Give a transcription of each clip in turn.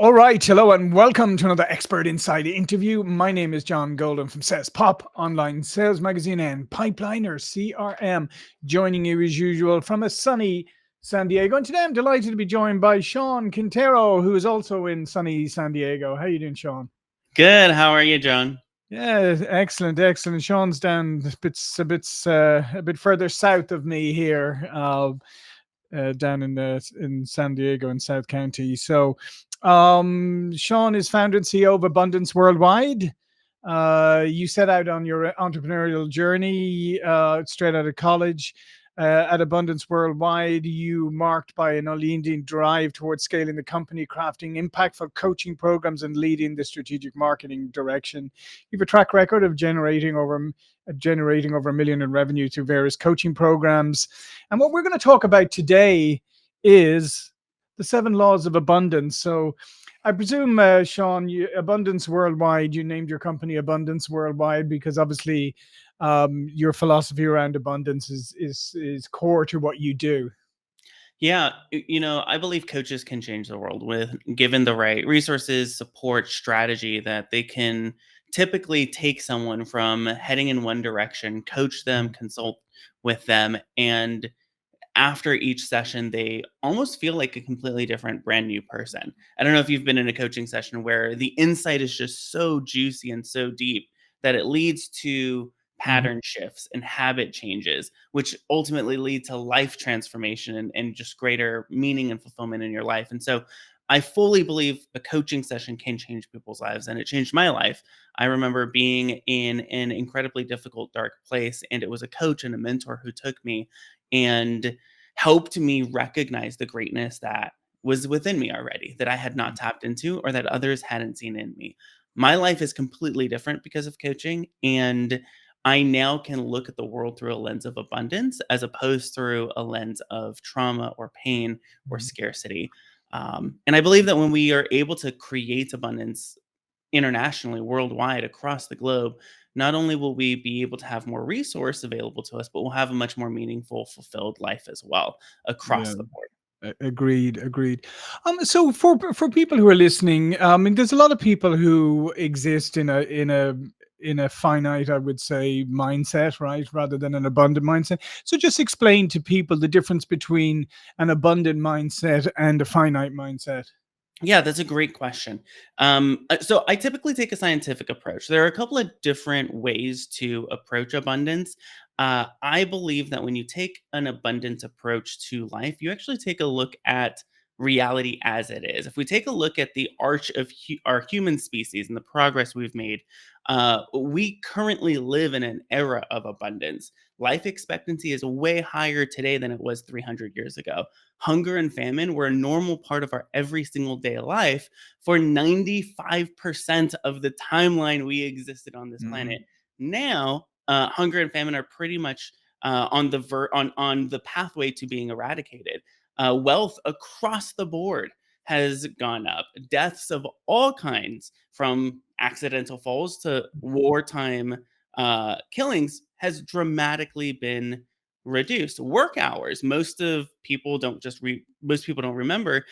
All right, hello and welcome to another Expert Inside interview. My name is John Golden from Says Pop, online sales magazine and Pipeliner CRM, joining you as usual from a sunny San Diego. And today I'm delighted to be joined by Shawn Quintero, who is also in sunny San Diego. How are you doing, Shawn? Good. How are you, John? Yeah, excellent, excellent. Sean's down a bit further south of me here. Down in San Diego in South County. So, Sean is founder and CEO of Abundance Worldwide. You set out on your entrepreneurial journey straight out of college. At Abundance Worldwide, you marked by an unending drive towards scaling the company, crafting impactful coaching programs, and leading the strategic marketing direction. You have a track record of generating over a million in revenue through various coaching programs. And what we're going to talk about today is the seven laws of abundance. So I presume, Sean, Abundance Worldwide, you named your company Abundance Worldwide because obviously your philosophy around abundance is core to what you do. Yeah, I believe coaches can change the world with given the right resources, support, strategy that they can typically take someone from heading in one direction, coach them, consult with them, and after each session, they almost feel like a completely different, brand new person. I don't know if you've been in a coaching session where the insight is just so juicy and so deep that it leads to Mhm. pattern shifts and habit changes, which ultimately lead to life transformation and just greater meaning and fulfillment in your life. And so I fully believe a coaching session can change people's lives, and it changed my life. I remember being in an incredibly difficult, dark place, and it was a coach and a mentor who took me and helped me recognize the greatness that was within me already that I had not tapped into or that others hadn't seen in me. My life is completely different because of coaching, and I now can look at the world through a lens of abundance as opposed through a lens of trauma or pain or Mhm. scarcity. And I believe that when we are able to create abundance internationally, worldwide, across the globe, not only will we be able to have more resource available to us, but we'll have a much more meaningful, fulfilled life as well across Yeah. the board. Agreed, agreed. So for people who are listening, I mean, there's a lot of people who exist in a finite, I would say, mindset, right, rather than an abundant mindset. So just explain to people the difference between an abundant mindset and a finite mindset. Yeah, that's a great question. So I typically take a scientific approach. There are a couple of different ways to approach abundance. I believe that when you take an abundance approach to life, you actually take a look at reality as it is. If we take a look at the arch of our human species and the progress we've made, we currently live in an era of abundance. Life expectancy is way higher today than it was 300 years ago. Hunger and famine were a normal part of our every single day life for 95% of the timeline we existed on this planet. Mhm. Now, hunger and famine are pretty much on the pathway to being eradicated. Wealth across the board has gone up. Deaths of all kinds, from accidental falls to wartime killings, has dramatically been reduced. Work hours. Most people don't remember.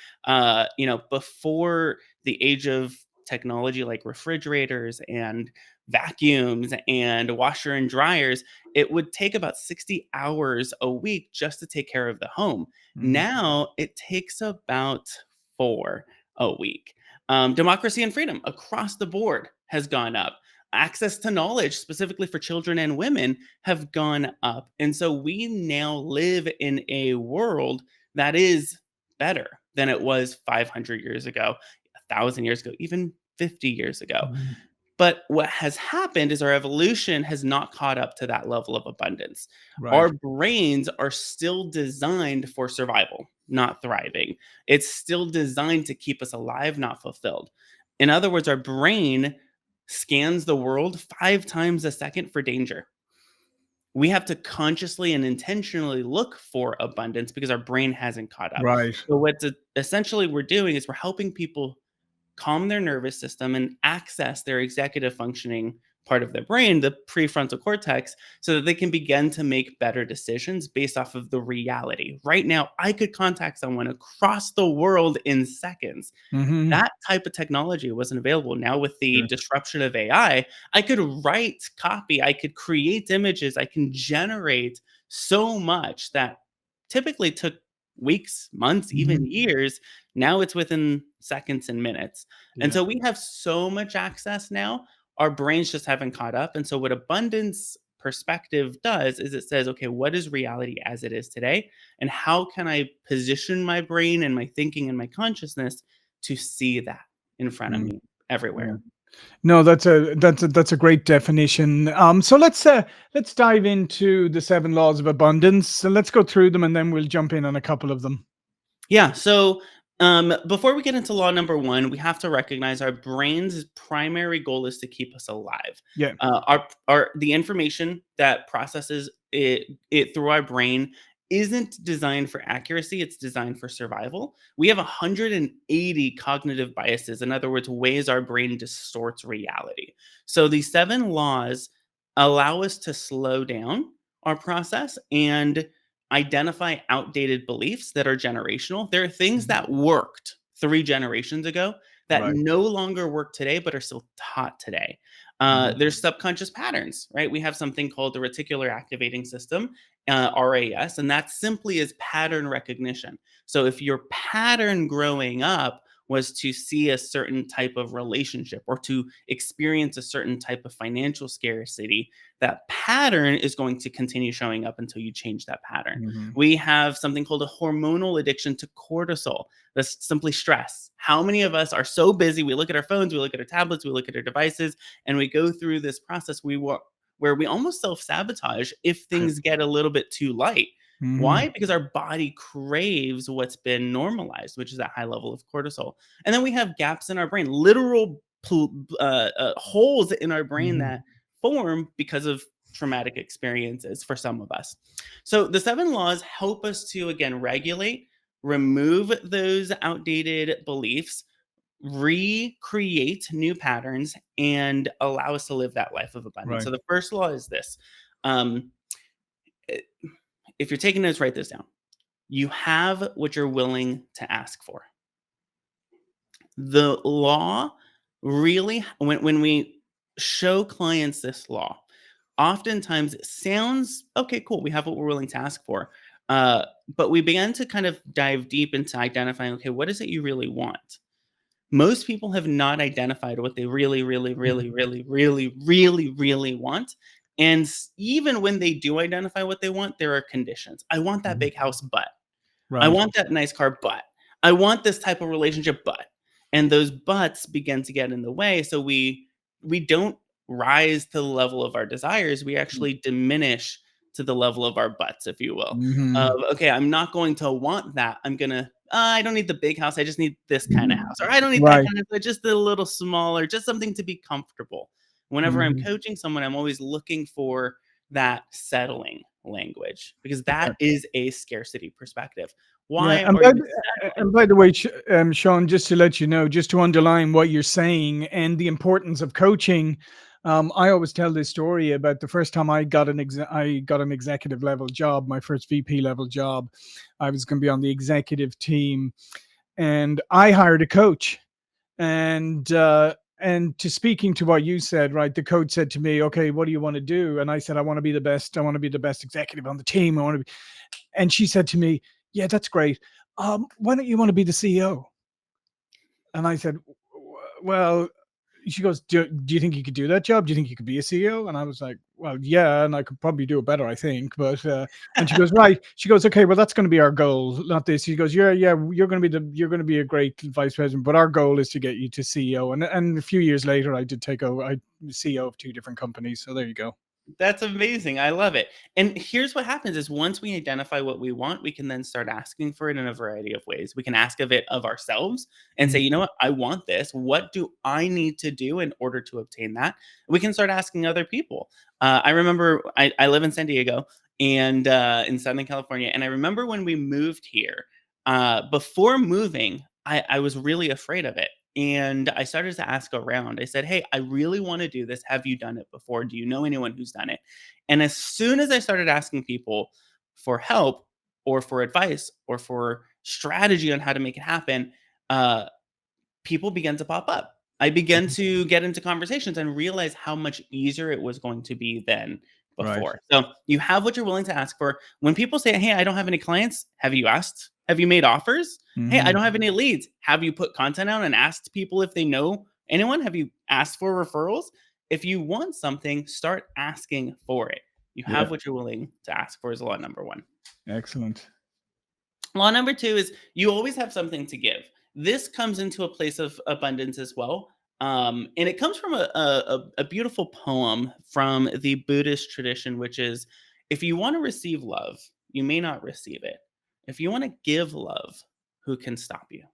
Before the age of technology like refrigerators and vacuums and washer and dryers, it would take about 60 hours a week just to take care of the home. Mhm. Now it takes about 4 a week. Democracy and freedom across the board has gone up. Access to knowledge, specifically for children and women, have gone up. And so we now live in a world that is better than it was 500 years ago, 1,000 years ago, even 50 years ago. Mhm. But what has happened is our evolution has not caught up to that level of abundance. Right. Our brains are still designed for survival, not thriving. It's still designed to keep us alive, not fulfilled. In other words, our brain scans the world 5 times a second for danger. We have to consciously and intentionally look for abundance because our brain hasn't caught up. Right. So, essentially we're doing is we're helping people calm their nervous system and access their executive functioning part of their brain, the prefrontal cortex, so that they can begin to make better decisions based off of the reality. Right now, I could contact someone across the world in seconds. Hmm. That type of technology wasn't available. Now with the Sure. disruption of I could write copy, I could create images, I can generate so much that typically took weeks, months, Hmm. even years. Now it's within seconds and minutes. And Yeah. so we have so much access now, our brains just haven't caught up. And so what abundance perspective does is it says, okay, what is reality as it is today? And how can I position my brain and my thinking and my consciousness to see that in front of Mm, me yeah. everywhere? No, that's a great definition. So let's dive into the seven laws of abundance. So let's go through them, and then we'll jump in on a couple of them. Yeah. So before we get into law number one, we have to recognize our brain's primary goal is to keep us alive. Yeah. Our the information that processes it through our brain isn't designed for accuracy; it's designed for survival. We have 180 cognitive biases. In other words, ways our brain distorts reality. So these seven laws allow us to slow down our process and identify outdated beliefs that are generational. There are things Mhm. that worked 3 generations ago that Right. no longer work today, but are still taught today. Mhm. There's subconscious patterns, right? We have something called the reticular activating system, RAS, and that simply is pattern recognition. So if your pattern growing up was to see a certain type of relationship or to experience a certain type of financial scarcity, that pattern is going to continue showing up until you change that pattern. Mhm. We have something called a hormonal addiction to cortisol. That's simply stress. How many of us are so busy? We look at our phones, we look at our tablets, we look at our devices, and we go through this process where we almost self sabotage if Right. things get a little bit too light. Mhm. Why? Because our body craves what's been normalized, which is that high level of cortisol. And then we have gaps in our brain, literal holes in our brain Mhm. that form because of traumatic experiences for some of us. So the seven laws help us to again regulate, remove those outdated beliefs, recreate new patterns, and allow us to live that life of abundance. Right. So the first law is this. Um, i- if you're taking notes, write this down. You have what you're willing to ask for. The law really, when we show clients this law, oftentimes it sounds okay, cool. We have what we're willing to ask for. But we began to kind of dive deep into identifying, okay, what is it you really want? Most people have not identified what they really, really, Mhm. really, really, really, really, really want. And even when they do identify what they want, there are conditions. I want that Mhm. big house, but I Right. want that nice car, but I want this type of relationship, but and those buts begin to get in the way. So we don't rise to the level of our desires. We actually diminish to the level of our butts, if you will. Of Mhm. okay, I'm not going to want that. I'm gonna. I don't need the big house. I just need this kind of house, or I don't need that Right. kind of. Just a little smaller, just something to be comfortable. Whenever I'm Mhm. coaching someone, I'm always looking for that settling language because that is a scarcity perspective. Yeah, Why are you and settling? by the way, Sean, just to let you know, just to underline what you're saying and the importance of coaching, I always tell this story about the first time I got an executive level job, my first VP level job. I was going to be on the executive team, and I hired a coach. And to speaking to what you said, right? The coach said to me, "Okay, what do you want to do?" And I said, "I want to be the best. I want to be the best executive on the team. I want to be." And she said to me, "Yeah, that's great. Why don't you want to be the CEO?" And I said, "Well," she goes, do you think you could do that job? Do you think you could be a CEO?" And I was like, "Well, yeah, and I could probably do it better, I think." But and she goes, "Right." She goes, "Okay, well, that's going to be our goal, not this." She goes, "Yeah, yeah, you're going to be a great vice president, but our goal is to get you to CEO." And a few years later, I did take over. I was CEO of two different companies. So there you go. That's amazing. I love it. And here's what happens is once we identify what we want, we can then start asking for it in a variety of ways. We can ask of it of ourselves and say, Mm, you know what, I want this. What do I need to do in order to obtain that? We can start asking other people. I remember I live in San Diego and in Southern California. And I remember when we moved here, before moving, I was really afraid of it. And I started to ask around. I said, "Hey, I really want to do this. Have you done it before? Do you know anyone who's done it?" And as soon as I started asking people for help or for advice or for strategy on how to make it happen, uh, people began to pop up. I began Mhm. to get into conversations and realize how much easier it was going to be than Right. before. So you have what you're willing to ask for. When people say, "Hey, I don't have any clients," have you asked? Have you made offers? "Hey, I Mhm. don't have any leads." Have you put content out and asked people if they know anyone? Have you asked for referrals? If you want something, start asking for it. You Yeah. have what you're willing to ask for is law number one. Excellent. Law number two is you always have something to give. This comes into a place of abundance as well. And it comes from a beautiful poem from the Buddhist tradition, which is if you want to receive love, you may not receive it. If you want to give love, who can stop you?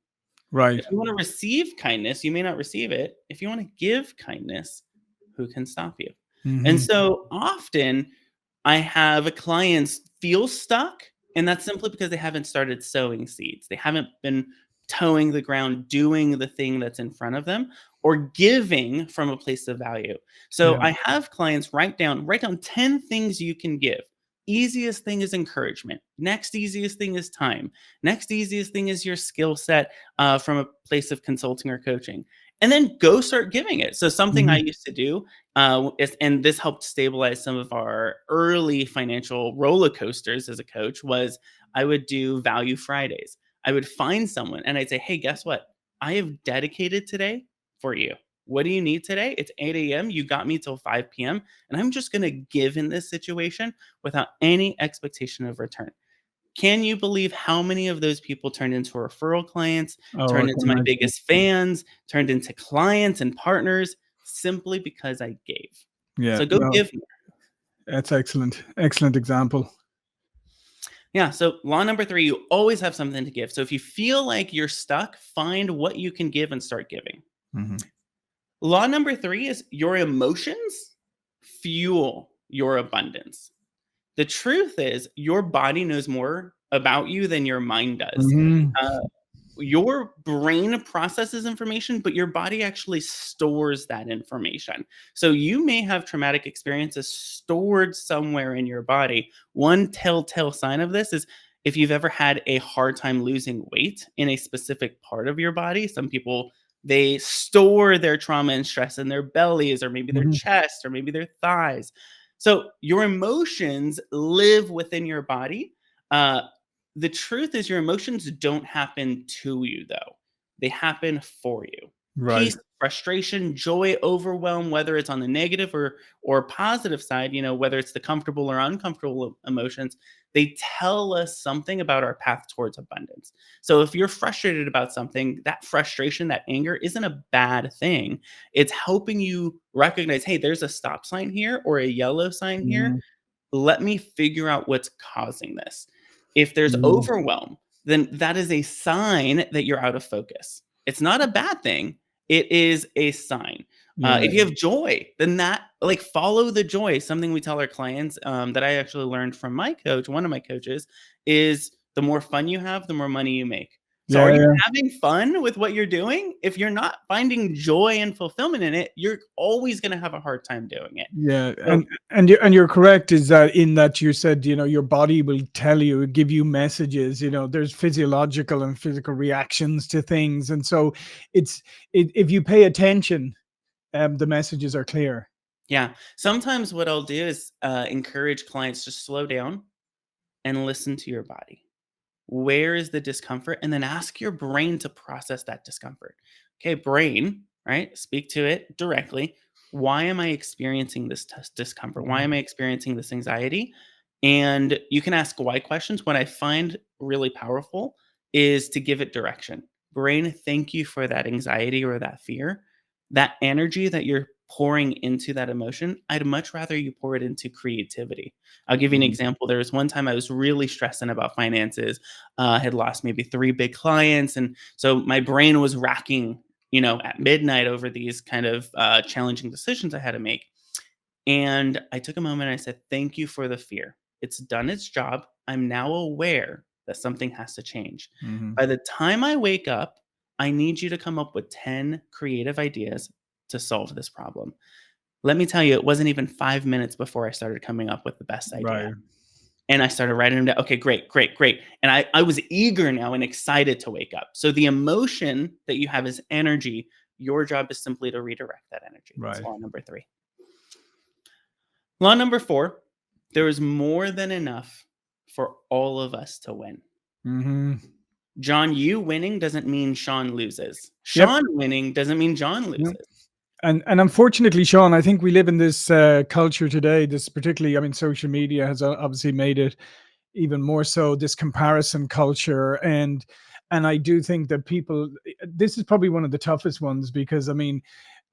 Right. If you want to receive kindness, you may not receive it. If you want to give kindness, who can stop you? And Mhm. so often I have clients feel stuck, and that's simply because they haven't started sowing seeds. They haven't been towing the ground, doing the thing that's in front of them, or giving from a place of value. So Yeah. I have clients write down 10 things you can give. Easiest thing is encouragement. Next easiest thing is time. Next easiest thing is your skill set from a place of consulting or coaching. And then go start giving it. So something I Mhm. used to do and this helped stabilize some of our early financial roller coasters as a coach was I would do value Fridays. I would find someone and I'd say, "Hey, guess what? I have dedicated today for you. What do you need today? It's 8 a.m. You got me till 5 p.m. And I'm just going to give in this situation without any expectation of return." Can you believe how many of those people turned into referral clients, Oh, I turned can into my imagine. biggest fans, turned into clients and partners simply because I gave? Yeah. So go No, give more. that's excellent. Excellent example. Yeah, so law number 3, you always have something to give. So if you feel like you're stuck, find what you can give and start giving. Mhm. Law number 3 is your emotions fuel your abundance. The truth is your body knows more about you than your mind does. Mhm. Uh, your brain processes information, but your body actually stores that information. So you may have traumatic experiences stored somewhere in your body. One telltale sign of this is if you've ever had a hard time losing weight in a specific part of your body. Some people they store their trauma and stress in their bellies or maybe their Mhm. chest or maybe their thighs. So your emotions live within your body. Uh, the truth is your emotions don't happen to you, though. They happen for you. Right. Peace, frustration, joy, overwhelm, whether it's on the negative or positive side, whether it's the comfortable or uncomfortable emotions, they tell us something about our path towards abundance. So if you're frustrated about something, that frustration, that anger isn't a bad thing. It's helping you recognize, hey, there's a stop sign here or a yellow sign here. Mhm. Let me figure out what's causing this. If there's Mhm. overwhelm, then that is a sign that you're out of focus. It's not a bad thing. It is a sign. Yeah. If you have joy, then that like follow the joy. Something we tell our clients that I actually learned from my coach, one of my coaches, is the more fun you have, the more money you make. So Yeah, are you yeah. having fun with what you're doing? If you're not finding joy and fulfillment in it, you're always going to have a hard time doing it. Yeah, So and you're correct. Is that in that you said your body will tell you, give you messages. There's physiological and physical reactions to things, and so if you pay attention, the messages are clear. yeah. Sometimes what I'll do is encourage clients to slow down and listen to your body. Where is the discomfort? And then ask your brain to process that discomfort. Okay, brain, right? Speak to it directly. Why am I experiencing this discomfort? Why Mhm. am I experiencing this anxiety? And you can ask why questions. What I find really powerful is to give it direction. Brain, thank you for that anxiety or that fear. That energy that you're pouring into that emotion, I'd much rather you pour it into creativity. I'll give you an Mhm. example. There was one time I was really stressing about finances. Had lost maybe 3 big clients, and so my brain was racking, at midnight over these kind of, challenging decisions I had to make. And I took a moment and I said, "Thank you for the fear. It's done its job. I'm now aware that something has to change." Mhm. By the time I wake up, I need you to come up with 10 creative ideas to solve this problem. Let me tell you, it wasn't even 5 minutes before I started coming up with the best idea. Right. And I started writing them down. Okay, great, great, great. And I was eager now and excited to wake up. So the emotion that you have is energy. Your job is simply to redirect that energy. That's Right. law number 3. Law number 4, there is more than enough for all of us to win. Hmm. John, you winning doesn't mean Shawn loses. Yep. Shawn winning doesn't mean John Yep. loses. And unfortunately, Sean, I think we live in this culture today. This particularly, I mean, social media has obviously made it even more so. This comparison culture, and I do think that people. This is probably one of the toughest ones because I mean,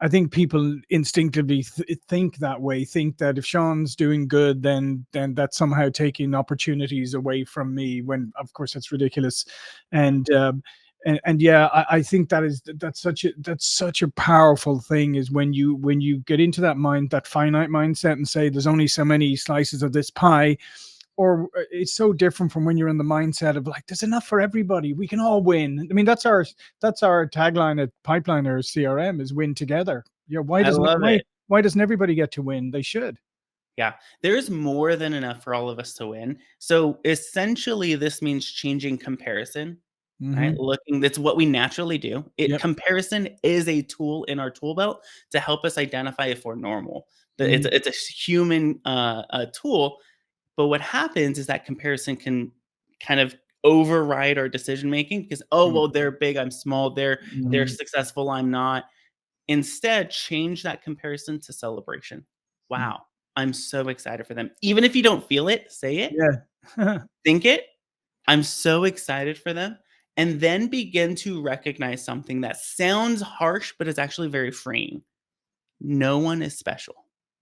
I think people instinctively think that way. Think that if Sean's doing good, then that's somehow taking opportunities away from me. When of course that's ridiculous, and. And yeah, I think that's such a powerful thing is when you get into that mind, that finite mindset, and say there's only so many slices of this pie, or it's so different from when you're in the mindset of like there's enough for everybody, we can all win. I mean, that's our tagline at Pipeline or CRM is win together. Yeah, I love it. why doesn't everybody get to win? They should. Yeah, there's more than enough for all of us to win. So essentially, this means changing comparison, right? Hmm. Looking, that's what we naturally do. It Yep. comparison is a tool in our tool belt to help us identify if we're normal. Hmm. It's a human tool, but what happens is that comparison can kind of override our decision making because oh well they're big, I'm small, they're Hmm. successful, I'm not. Instead, change that comparison to celebration. Wow, I'm so excited for them. Even if you don't feel it, say it, Yeah. think it. I'm so excited for them. And then begin to recognize something that sounds harsh, but is actually very freeing. No one is special.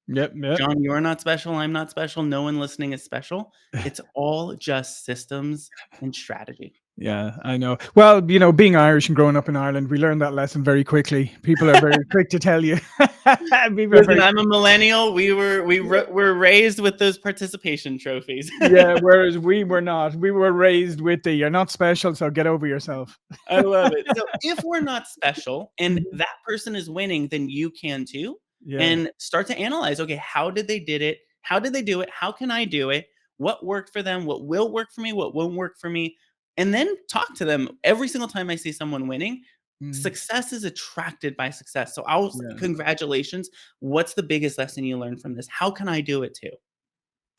Yep. Yep. John, you're not special. I'm not special. No one listening is special. It's all just systems and strategy. Yeah, I know. Well, being Irish and growing up in Ireland, we learned that lesson very quickly. People are very quick to tell you. People are Listen, very I'm a quick. millennial. Yeah, Were raised with those participation trophies. yeah, whereas we were not. We were raised with the "you're not special, so get over yourself." I love it. So if we're not special and Mhm. that person is winning, then you can too. Yeah. And start to analyze, okay, how did they did it? How did they do it? How can I do it? What worked for them? What will work for me? What won't work for me? And then talk to them every single time I see someone winning. Mm, Success is attracted by success. So I'll yeah. congratulations. What's the biggest lesson you learned from this? How can I do it too?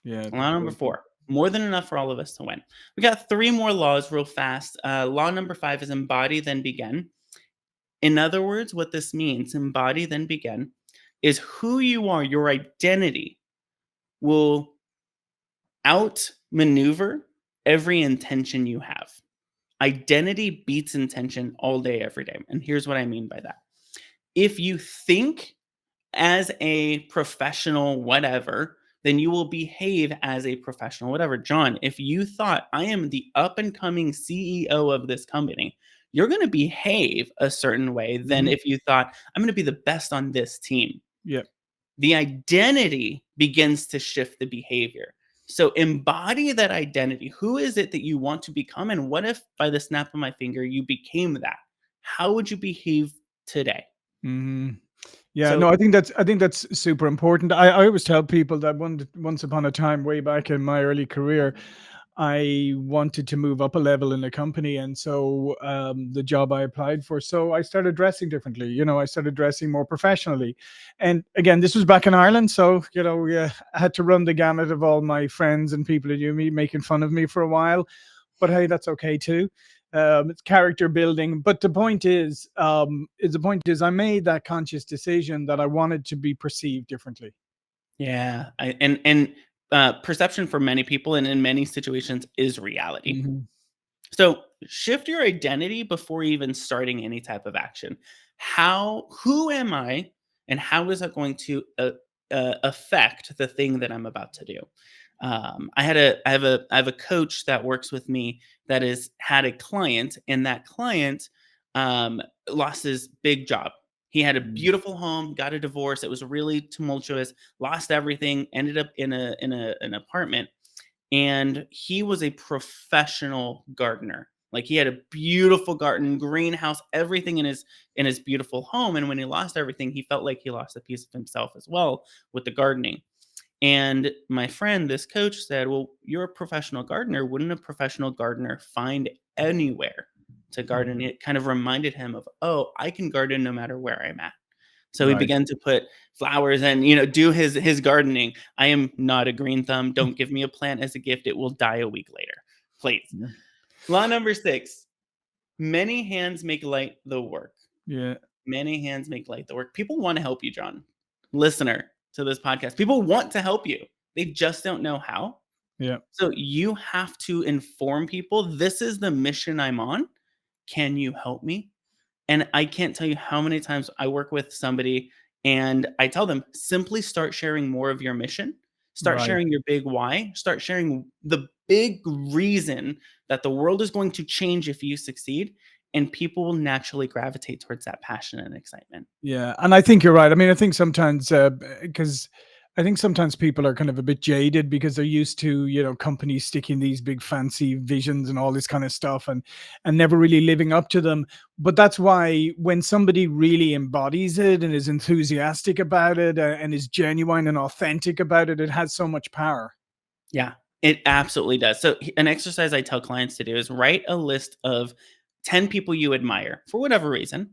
Yeah. Law number Very good. 4, more than enough for all of us to win. We got 3 more laws real fast. Law number 5 is embody, then begin. In other words, what this means, embody, then begin, is who you are, your identity will outmaneuver every intention you have. Identity beats intention all day, every day. And here's what I mean by that. If you think as a professional whatever, then you will behave as a professional whatever. John, if you thought I am the up and coming CEO of this company, you're going to behave a certain way than Mhm. if you thought I'm going to be the best on this team. Yeah. The identity begins to shift the behavior. So embody that identity. Who is it that you want to become? And what if by the snap of my finger you became that? How would you behave today? Mhm. Yeah, no, So I think that's super important. I always tell people that once upon a time, way back in my early career, I wanted to move up a level in the company, and so the job I applied for, so I started dressing differently. I started dressing more professionally, and again, this was back in Ireland, so yeah, I had to run the gamut of all my friends and people that knew me making fun of me for a while. But hey, that's okay too. It's character building. But the point is, I made that conscious decision that I wanted to be perceived differently. yeah, and perception for many people and in many situations is reality. Hmm. So shift your identity before even starting any type of action. Who am I, and how is that going to affect the thing that I'm about to do? I have a coach that works with me that has had a client, and that client um, lost his big job. He had a beautiful home, got a divorce. It was really tumultuous. Lost everything. Ended up in an apartment, and he was a professional gardener. Like he had a beautiful garden, greenhouse, everything in his beautiful home. And when he lost everything, he felt like he lost a piece of himself as well with the gardening. And my friend, this coach said, "Well, you're a professional gardener. Wouldn't a professional gardener find anywhere to garden?" It kind of reminded him of, "Oh, I can garden no matter where I'm at." So he Right. began to put flowers and, do his gardening. I am not a green thumb. Don't give me a plant as a gift. It will die a week later. Please. Yeah. Law number 6. Many hands make light the work. Yeah. Many hands make light the work. People want to help you, John. Listener to this podcast. People want to help you. They just don't know how. Yeah. So you have to inform people, this is the mission I'm on. Can you help me? And I can't tell you how many times I work with somebody and I tell them, simply start sharing more of your mission. Start Right. sharing your big why. Start sharing the big reason that the world is going to change if you succeed. And people will naturally gravitate towards that passion and excitement. Yeah, and I think you're right. I mean, I think sometimes because I think sometimes people are kind of a bit jaded because they're used to, companies sticking these big fancy visions and all this kind of stuff, and never really living up to them. But that's why when somebody really embodies it and is enthusiastic about it, and is genuine and authentic about it, it has so much power. Yeah, it absolutely does. So, an exercise I tell clients to do is write a list of 10 people you admire for whatever reason,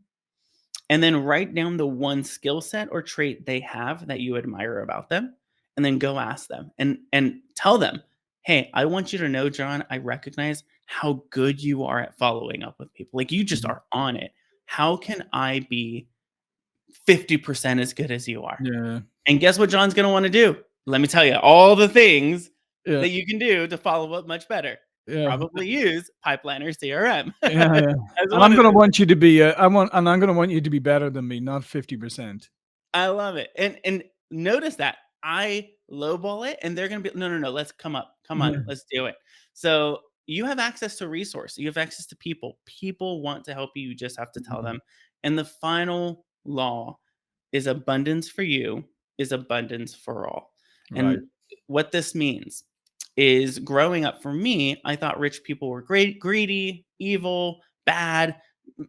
and then write down the one skill set or trait they have that you admire about them, and then go ask them and tell them, "Hey, I want you to know, John, I recognize how good you are at following up with people. Like you just Mhm. are on it. How can I be 50% as good as you are?" Yeah, And guess what John's gonna wanna do? Let me tell you, all the things yeah, that you can do to follow up much better. yeah. Probably use Pipeline or CRM Yeah, yeah. as And one I'm of gonna those. want you to be, I'm gonna want you to be better than me, not 50%. I love it. And notice that I lowball it and they're gonna be, "No, no, no, let's come up. Come on, Yeah. let's do it." So, you have access to resource, you have access to people. People want to help you, you just have to tell Mhm. them. And the final law is abundance for you is abundance for all. Right. And what this means is growing up for me, I thought rich people were great, greedy, evil, bad.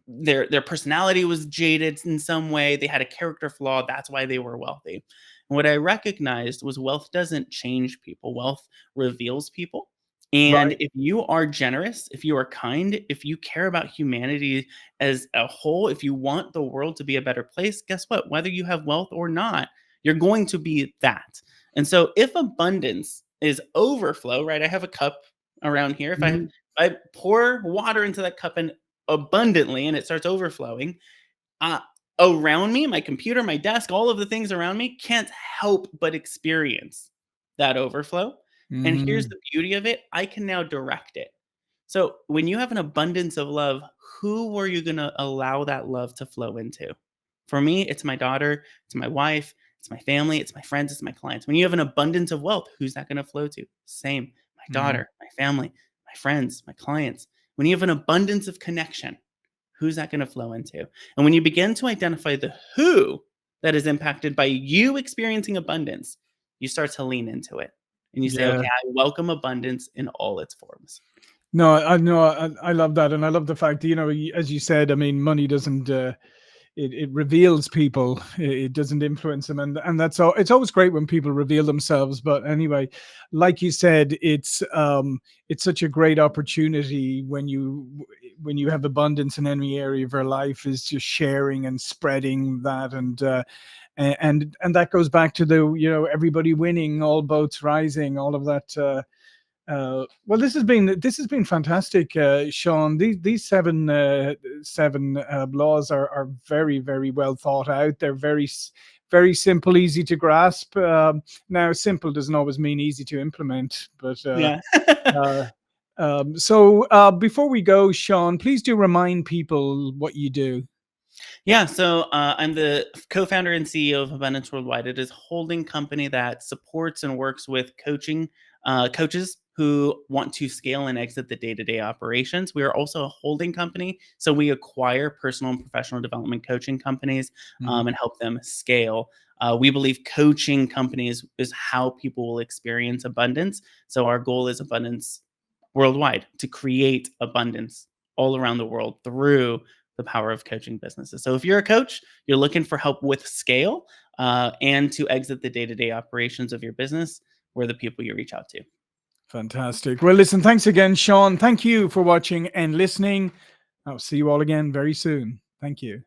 Their personality was jaded in some way. They had a character flaw. That's why they were wealthy. And what I recognized was wealth doesn't change people. Wealth reveals people. And Right. if you are generous, if you are kind, if you care about humanity as a whole, if you want the world to be a better place, guess what? Whether you have wealth or not, you're going to be that. And so if abundance is overflow, right? I have a cup around here. Mhm. If I pour water into that cup and abundantly and it starts overflowing, uh, around me, my computer, my desk, all of the things around me can't help but experience that overflow. And here's Mhm. the beauty of it, I can now direct it. So when you have an abundance of love, who are you going to allow that love to flow into? For me, it's my daughter, it's my wife, it's my family, it's my friends, it's my clients. When you have an abundance of wealth, who's that going to flow to? Same. My Mhm. daughter, my family, my friends, my clients. When you have an abundance of connection, who's that going to flow into? And when you begin to identify the who that is impacted by you experiencing abundance, you start to lean into it. And you say, Yeah. okay, I welcome abundance in all its forms. No, I know, I love that, and I love the fact that, as you said, I mean, money doesn't, it reveals people. It doesn't influence them, and that's all. It's always great when people reveal themselves. But anyway, like you said, it's such a great opportunity when you have abundance in any area of your life, is just sharing and spreading that, and that goes back to the, everybody winning, all boats rising, all of that. Well, this has been fantastic, Shawn. These seven laws are very, very well thought out. They're very simple, easy to grasp. Now, simple doesn't always mean easy to implement, but Yeah. uh, so before we go, Shawn, please do remind people what you do. Yeah, so I'm the co-founder and CEO of Abundance Worldwide. It is a holding company that supports and works with coaches who want to scale and exit the day-to-day operations. We are also a holding company, so we acquire personal and professional development coaching companies Mhm. and help them scale. We believe coaching companies is how people will experience abundance. So our goal is abundance worldwide, to create abundance all around the world through the power of coaching businesses. So if you're a coach, you're looking for help with scale and to exit the day-to-day operations of your business, we're the people you reach out to. Fantastic. Well, listen, thanks again, Shawn. Thank you for watching and listening. I'll see you all again very soon. Thank you.